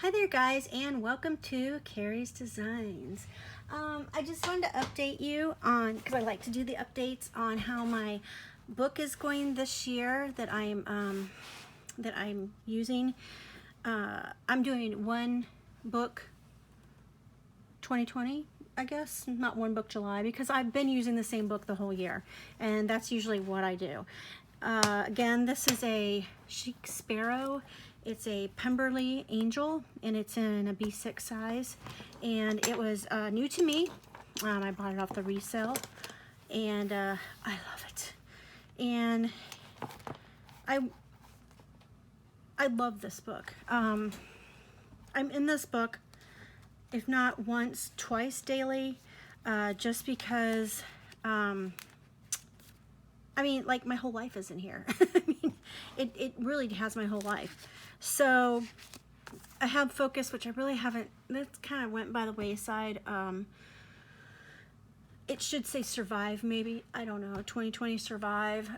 Hi there guys, and welcome to Kerry's Designs. I just wanted to update you on, because I like to do the updates on how my book is going this year that I'm using. I'm doing one book 2020, I guess, not one book July, because I've been using the same book the whole year, and that's usually what I do. Again, this is a Chic Sparrow. It's a Pemberley Angel, and it's in a B6 size, and it was new to me. I bought it off the resale, and I love it. And I love this book. I'm in this book, if not once, twice daily, just because I mean, like, my whole life is in here. I mean, it really has my whole life. So I have Focus, which I really haven't, that kind of went by the wayside. It should say Survive, maybe. I don't know. 2020 Survive.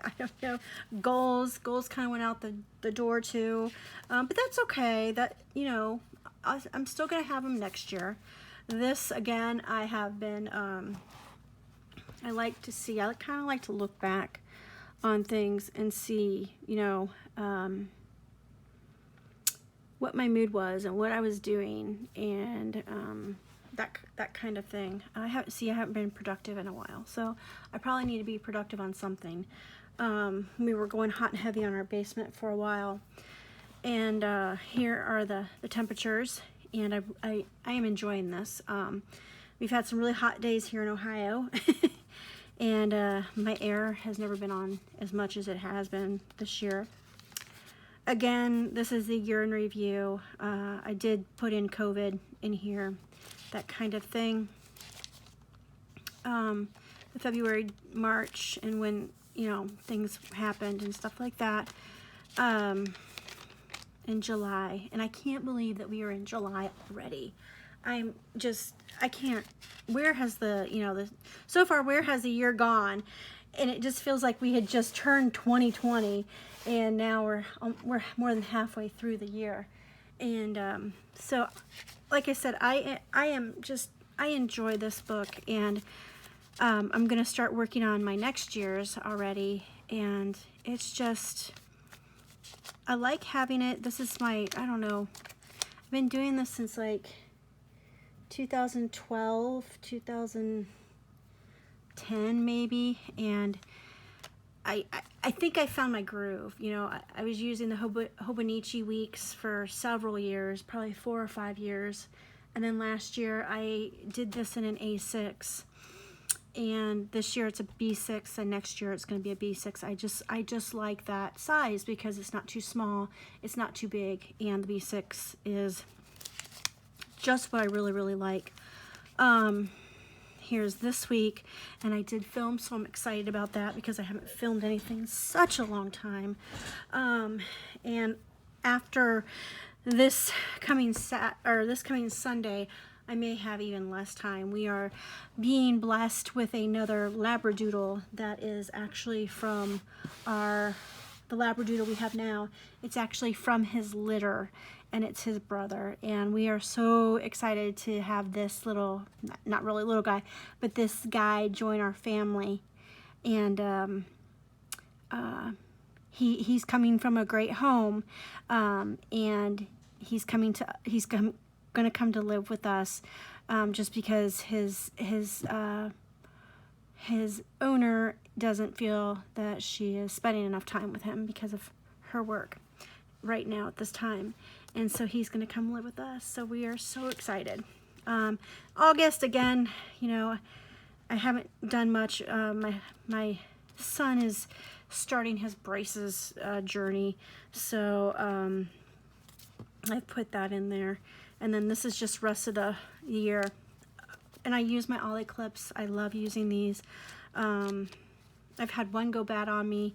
I don't know. Goals kind of went out the door too. But that's okay. That, you know, I'm still going to have them next year. This, again, I have been, I like to see, I kind of like to look back on things and see, you know, what my mood was and what I was doing, and that kind of thing. I haven't been productive in a while, so I probably need to be productive on something. We were going hot and heavy on our basement for a while, and here are the temperatures, and I am enjoying this. We've had some really hot days here in Ohio. And my air has never been on as much as it has been this year. Again, this is the year in review. I did put in COVID in here, that kind of thing. The February, March, and when, you know, things happened and stuff like that. In July, and I can't believe that we are in July already. I can't. Where has so far, where has the year gone? And it just feels like we had just turned 2020, and now we're more than halfway through the year. And so, like I said, I enjoy this book, and I'm gonna start working on my next year's already, and it's just, I like having it. This is my, I don't know, I've been doing this since like 2012, 2010 maybe, and I think I found my groove. You know, I was using the Hobonichi weeks for several years, probably 4 or 5 years, and then last year I did this in an A6, and this year it's a B6, and next year it's going to be a B6. I just like that size because it's not too small, it's not too big, and the B6 is just what I really like. Here's this week, and I did film, so I'm excited about that because I haven't filmed anything in such a long time. And after this coming Sunday, I may have even less time. We are being blessed with another Labradoodle that is actually from the Labradoodle we have now. It's actually from his litter, and it's his brother, and we are so excited to have this little, not really little guy, but this guy join our family. And he's coming from a great home, and he's gonna come to live with us, just because his owner doesn't feel that she is spending enough time with him because of her work right now at this time. And so he's going to come live with us, so we are so excited. August, again, you know, I haven't done much. My son is starting his braces journey, so I put that in there. And then this is just rest of the year. And I use my Ollie clips. I love using these. I've had one go bad on me,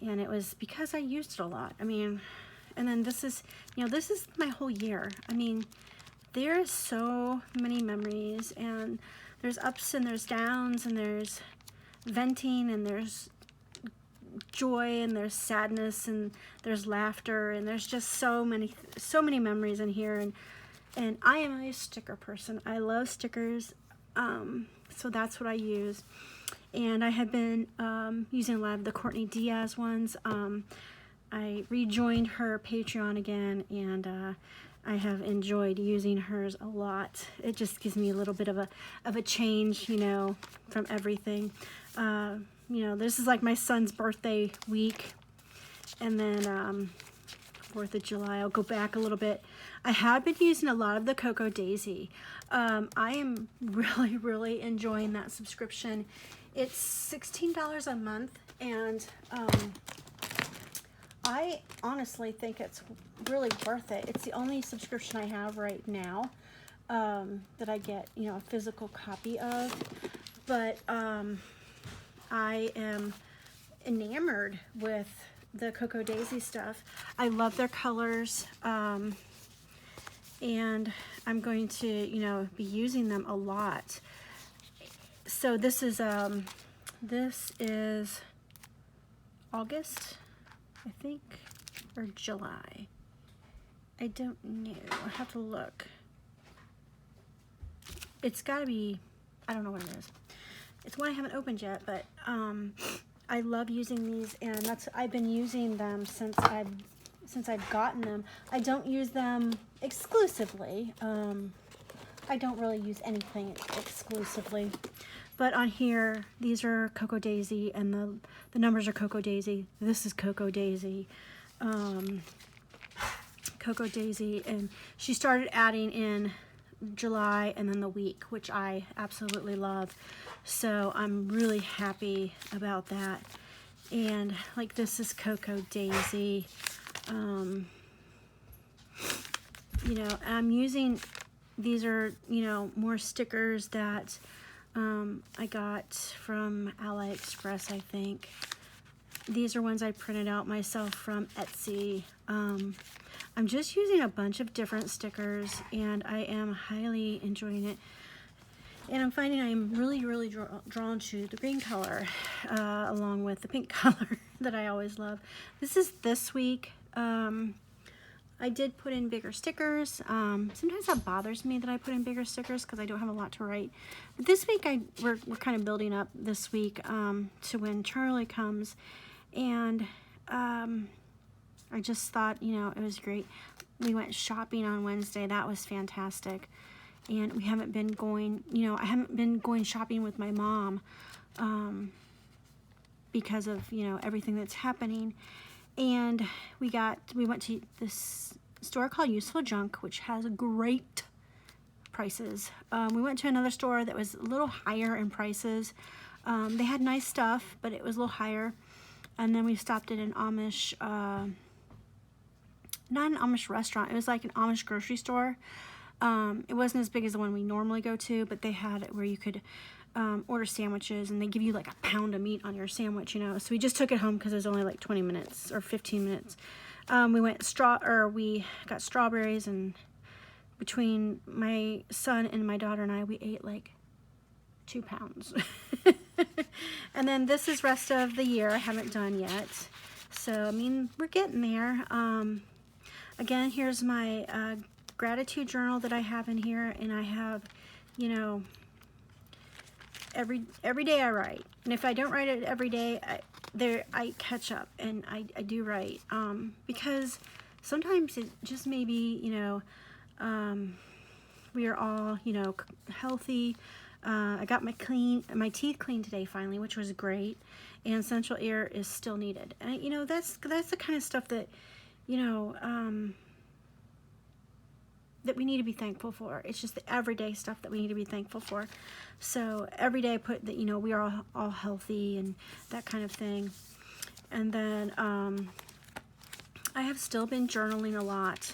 and it was because I used it a lot. I mean, and then this is, you know, this is my whole year. I mean, there's so many memories, and there's ups and there's downs, and there's venting, and there's joy, and there's sadness, and there's laughter, and there's just so many memories in here. And I am a sticker person. I love stickers, so that's what I use. And I have been using a lot of the Courtney Diaz ones. I rejoined her Patreon again, and I have enjoyed using hers a lot. It just gives me a little bit of a change, you know, from everything. You know, this is like my son's birthday week, and then 4th of July, I'll go back a little bit. I have been using a lot of the Cocoa Daisy. I am really enjoying that subscription. It's $16 a month, and I honestly think it's really worth it. It's the only subscription I have right now that I get, you know, a physical copy of. But I am enamored with the Cocoa Daisy stuff. I love their colors, and I'm going to, you know, be using them a lot. So this is August, I think, or July. I don't know. I have to look. It's got to be, I don't know what it is. It's one I haven't opened yet, but I love using these, and I've been using them since I've gotten them. I don't use them exclusively. I don't really use anything exclusively. But on here, these are Cocoa Daisy, and the numbers are Cocoa Daisy. This is Cocoa Daisy. Cocoa Daisy, and she started adding in July and then the week, which I absolutely love. So I'm really happy about that. And like, this is Cocoa Daisy. You know, I'm using, these are, you know, more stickers that I got from AliExpress, I think. These are ones I printed out myself from Etsy. I'm just using a bunch of different stickers, and I am highly enjoying it. And I'm finding I'm really drawn to the green color, along with the pink color that I always love. This is this week. I did put in bigger stickers. Sometimes that bothers me that I put in bigger stickers because I don't have a lot to write. But this week we're kind of building up this week to when Charlie comes, and I just thought, you know, it was great. We went shopping on Wednesday. That was fantastic. And we haven't been going, you know, I haven't been going shopping with my mom because of, you know, everything that's happening. And we went to this store called Useful Junk, which has great prices. We went to another store that was a little higher in prices. They had nice stuff, but it was a little higher. And then we stopped at an Amish, not an Amish restaurant, it was like an Amish grocery store. It wasn't as big as the one we normally go to, but they had it where you could order sandwiches, and they give you like a pound of meat on your sandwich, you know. So we just took it home because it was only like 20 minutes or 15 minutes. We got strawberries, and between my son and my daughter and I, we ate like 2 pounds. And then this is rest of the year. I haven't done yet. So, I mean, we're getting there. Again, here's my gratitude journal that I have in here, and I have, you know, every day I write, and if I don't write it every day, I catch up, and I do write, because sometimes it just may be, you know, we are all, you know, healthy. I got my teeth cleaned today finally, which was great, and central air is still needed, and you know, that's the kind of stuff that, you know, that we need to be thankful for. It's just the everyday stuff that we need to be thankful for. So every day I put that, you know, we are all healthy and that kind of thing. And then I have still been journaling a lot.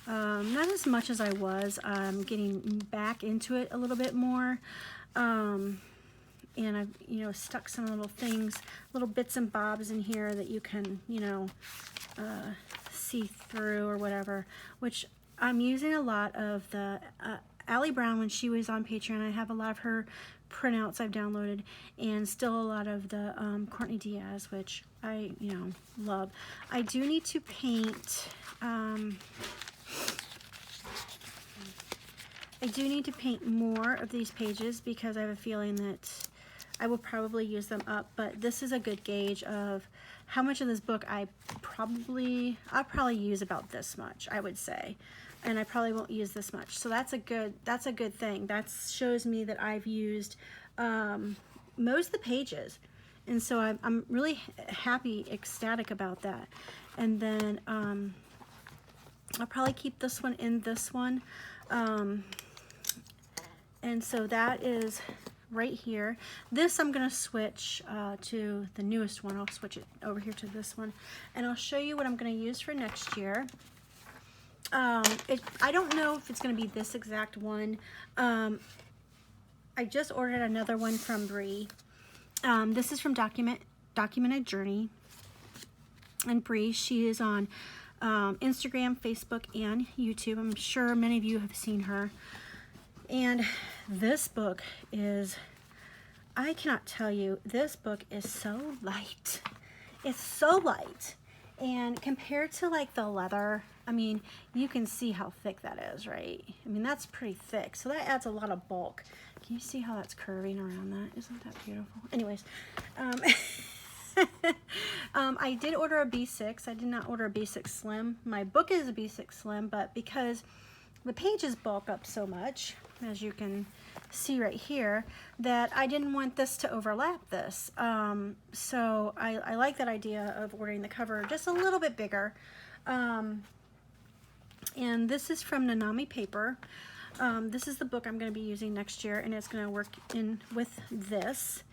Not as much as I was. Getting back into it a little bit more. And I've, you know, stuck some little things, little bits and bobs in here that you can, you know, see through or whatever, which I'm using a lot of the Allie Brown, when she was on Patreon, I have a lot of her printouts I've downloaded, and still a lot of the Courtney Diaz, which I, love. I do need to paint, more of these pages because I have a feeling that I will probably use them up, but this is a good gauge of how much of this book I'll probably use about this much, I would say. And I probably won't use this much. So that's a good thing. That shows me that I've used most of the pages. And so I'm really happy, ecstatic about that. And then I'll probably keep this one in this one. And so that is right here. This I'm going to switch to the newest one. I'll switch it over here to this one. And I'll show you what I'm going to use for next year. I don't know if it's going to be this exact one. I just ordered another one from Bree. This is from Documented Journey. And Bree, she is on Instagram, Facebook, and YouTube. I'm sure many of you have seen her. And this book is, I cannot tell you, this book is so light. It's so light. And compared to like the leather, I mean, you can see how thick that is, right? I mean, that's pretty thick. So that adds a lot of bulk. Can you see how that's curving around that? Isn't that beautiful? Anyways, I did order a B6. I did not order a B6 Slim. My book is a B6 Slim, but because the pages bulk up so much, as you can see right here, that I didn't want this to overlap this. So I like that idea of ordering the cover just a little bit bigger. And this is from Nanami Paper. This is the book I'm going to be using next year, and it's going to work in with this.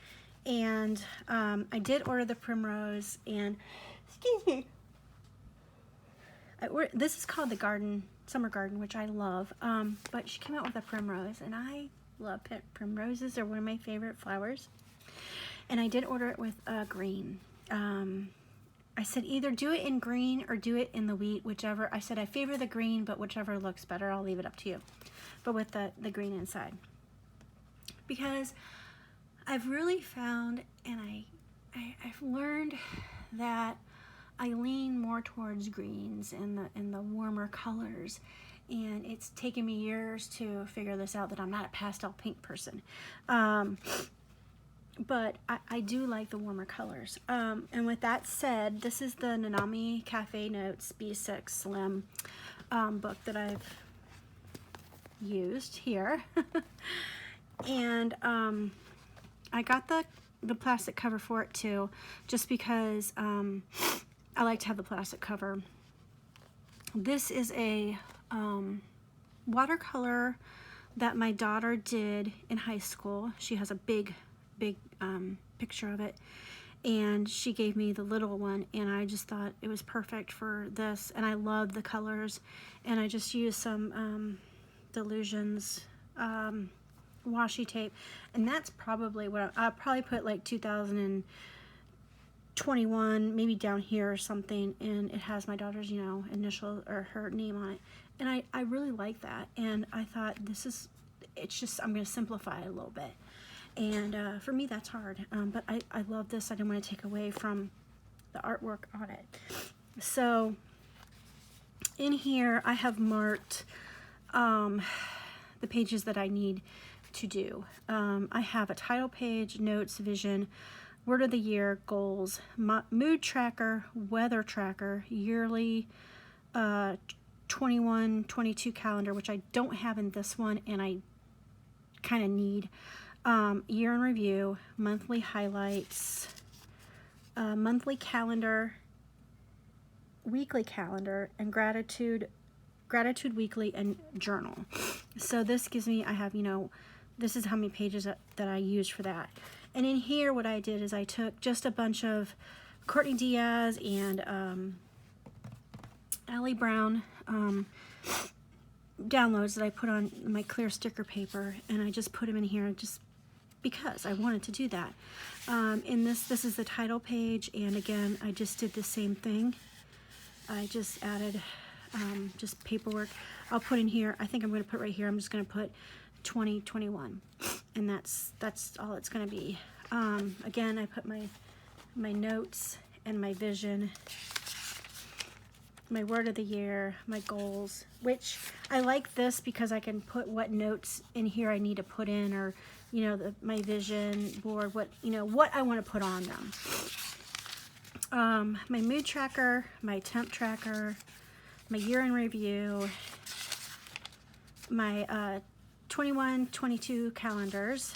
And I did order the Primrose, and excuse me, this is called the Summer Garden, which I love. But she came out with a Primrose, and I love primroses. They're one of my favorite flowers. And I did order it with green. I said either do it in green or do it in the wheat, whichever. I said I favor the green, but whichever looks better, I'll leave it up to you. But with the green inside. Because I've really found, and I've learned that I lean more towards greens and the warmer colors. And it's taken me years to figure this out, that I'm not a pastel pink person. But I do like the warmer colors. And with that said, this is the Nanami Cafe Notes B6 Slim book that I've used here. And I got the plastic cover for it too, just because I like to have the plastic cover. This is a watercolor that my daughter did in high school. She has a big picture of it, and she gave me the little one, and I just thought it was perfect for this. And I love the colors, and I just used some Delusions washi tape, and that's probably what I'll probably put like 2021 maybe down here or something, and it has my daughter's initial or her name on it. And I really like that, and I thought it's just I'm going to simplify it a little bit. And for me, that's hard. But I love this. I didn't want to take away from the artwork on it. So in here, I have marked the pages that I need to do. I have a title page, notes, vision, word of the year, goals, mood tracker, weather tracker, yearly 21-22 calendar, which I don't have in this one, and I kind of need. Year in review, monthly highlights, monthly calendar, weekly calendar, and gratitude weekly, and journal. So this gives me, I have, this is how many pages that I used for that. And in here, what I did is I took just a bunch of Courtney Diaz and Allie Brown downloads that I put on my clear sticker paper, and I just put them in here just because I wanted to do that. In this is the title page, and again, I just did the same thing. I just added just paperwork. I'll put in here, I think I'm going to put right here, I'm just going to put 2021, and that's all it's going to be. Again, I put my notes and my vision, my word of the year, my goals, which I like this because I can put what notes in here I need to put in, or you know, my vision board, what I want to put on them. My mood tracker, my temp tracker, my year in review, my 21-22 calendars,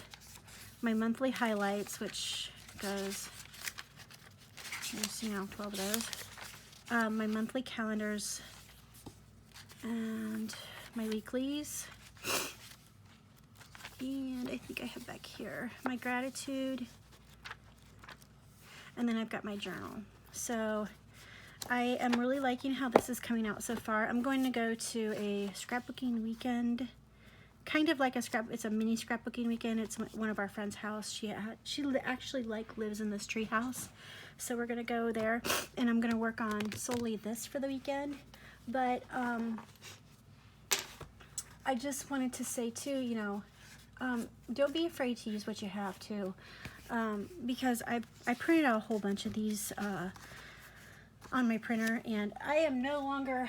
my monthly highlights, which goes, there's 12 of those. My monthly calendars and my weeklies, and I think I have back here my gratitude, and then I've got my journal. So I am really liking how this is coming out so far. I'm going to go to a scrapbooking weekend, kind of like it's a mini scrapbooking weekend. It's one of our friend's house. She actually lives in this tree house. So we're gonna go there, and I'm gonna work on solely this for the weekend. But I just wanted to say too, don't be afraid to use what you have too, because I printed out a whole bunch of these on my printer, and I am no longer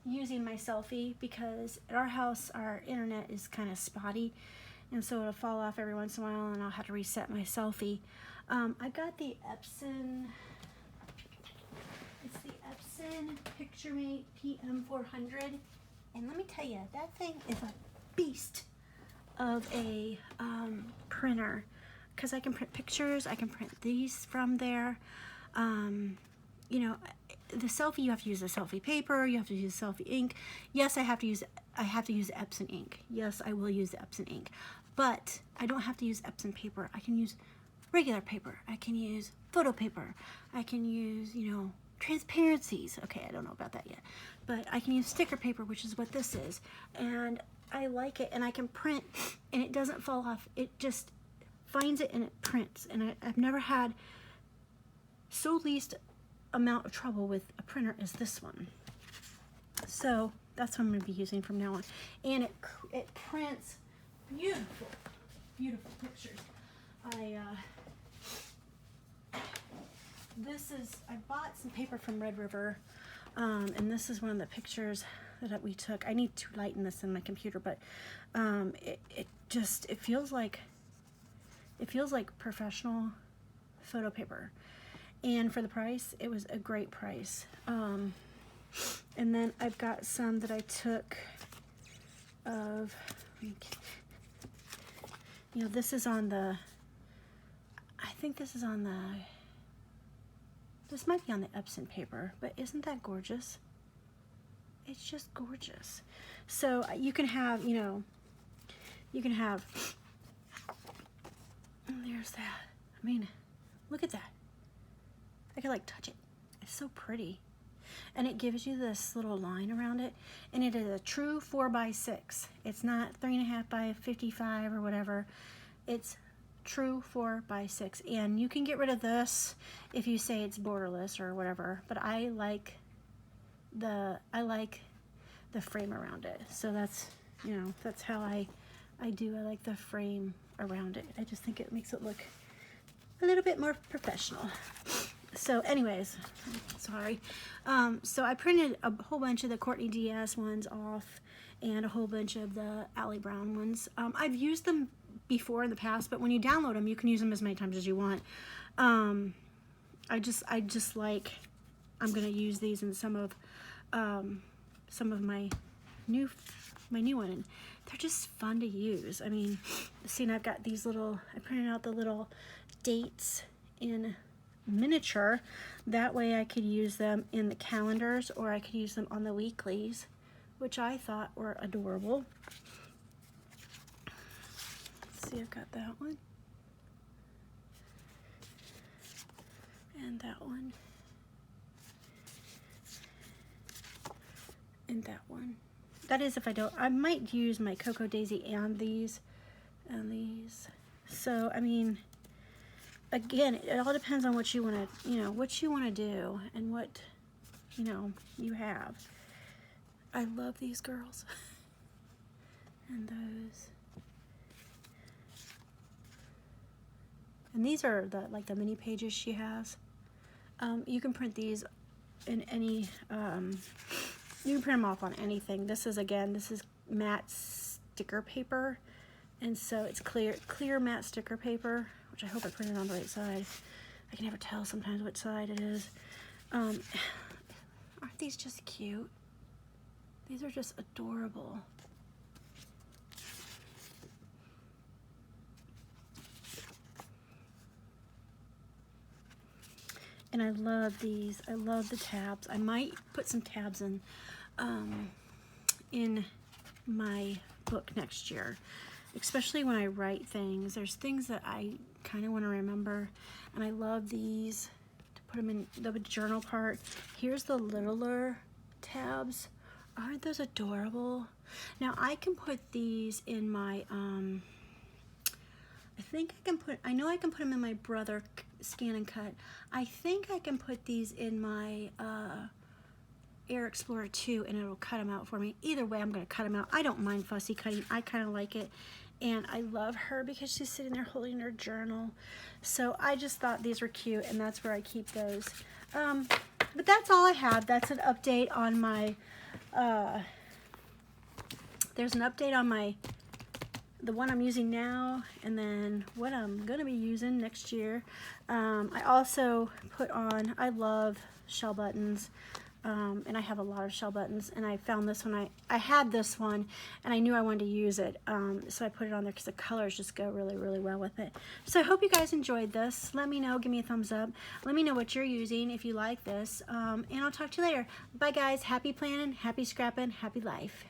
using my selfie because at our house our internet is kind of spotty, and so it'll fall off every once in a while, and I'll have to reset my selfie. I got the Epson, it's the Epson PictureMate PM400, and let me tell you, that thing is a beast of a printer, because I can print pictures, I can print these from there. The selfie, you have to use the selfie paper, you have to use selfie ink. Yes, I have to use Epson ink. Yes, I will use the Epson ink, but I don't have to use Epson paper. I can use regular paper, I can use photo paper, I can use, transparencies. Okay, I don't know about that yet, but I can use sticker paper, which is what this is, and I like it, and I can print, and it doesn't fall off. It just finds it and it prints, and I've never had so least amount of trouble with a printer as this one. So that's what I'm going to be using from now on, and it prints beautiful pictures. I bought some paper from Red River, and this is one of the pictures that we took. I need to lighten this in my computer, but it feels like professional photo paper, and for the price, it was a great price. And then I've got some that I took of, this is on the, I think this is on the, this might be on the Epson paper, but isn't that gorgeous? It's just gorgeous. So you can have, there's that. I mean, look at that. I could like touch it. It's so pretty. And it gives you this little line around it, and it is a true 4x6. It's not 3.5 by 55 or whatever. It's true 4x6, and you can get rid of this if you say it's borderless or whatever, but I like the frame around it. So that's that's how I do. I like the frame around it. I just think it makes it look a little bit more professional. So anyways, sorry. So I printed a whole bunch of the Courtney Diaz ones off, and a whole bunch of the Allie Brown ones. I've used them before in the past, but when you download them, you can use them as many times as you want. I just like, I'm gonna use these in some of my new one, and they're just fun to use. I mean, see, and I've got these little, I printed out the little dates in miniature. That way I could use them in the calendars, or I could use them on the weeklies, which I thought were adorable. Let's see, I've got that one. And that one. And that one. That is if I don't, I might use my Cocoa Daisy and these. So, I mean, again, it all depends on what you want to, what you want to do, and what, you have. I love these girls. And those. And these are the like the mini pages she has. You can print these in any, you can print them off on anything. This is, again, this is matte sticker paper. And so it's clear matte sticker paper, which I hope I printed on the right side. I can never tell sometimes which side it is. Aren't these just cute? These are just adorable. And I love these. I love the tabs. I might put some tabs in my book next year, especially when I write things. There's things that I kind of want to remember, and I love these to put them in the journal part. Here's the littler tabs. Aren't those adorable? Now I can put these in my I know I can put them in my Brother Scan and Cut. I think I can put these in my Air Explorer 2 and it'll cut them out for me. Either way, I'm going to cut them out. I don't mind fussy cutting. I kind of like it. And I love her because she's sitting there holding her journal. So I just thought these were cute, and that's where I keep those. But that's all I have. That's an update on my, there's an update on the one I'm using now, and then what I'm going to be using next year. I also put on, I love shell buttons. And I have a lot of shell buttons, and I found this one. I had this one, and I knew I wanted to use it, so I put it on there because the colors just go really, really well with it. So I hope you guys enjoyed this. Let me know. Give me a thumbs up. Let me know what you're using if you like this, and I'll talk to you later. Bye, guys. Happy planning, happy scrapping, happy life.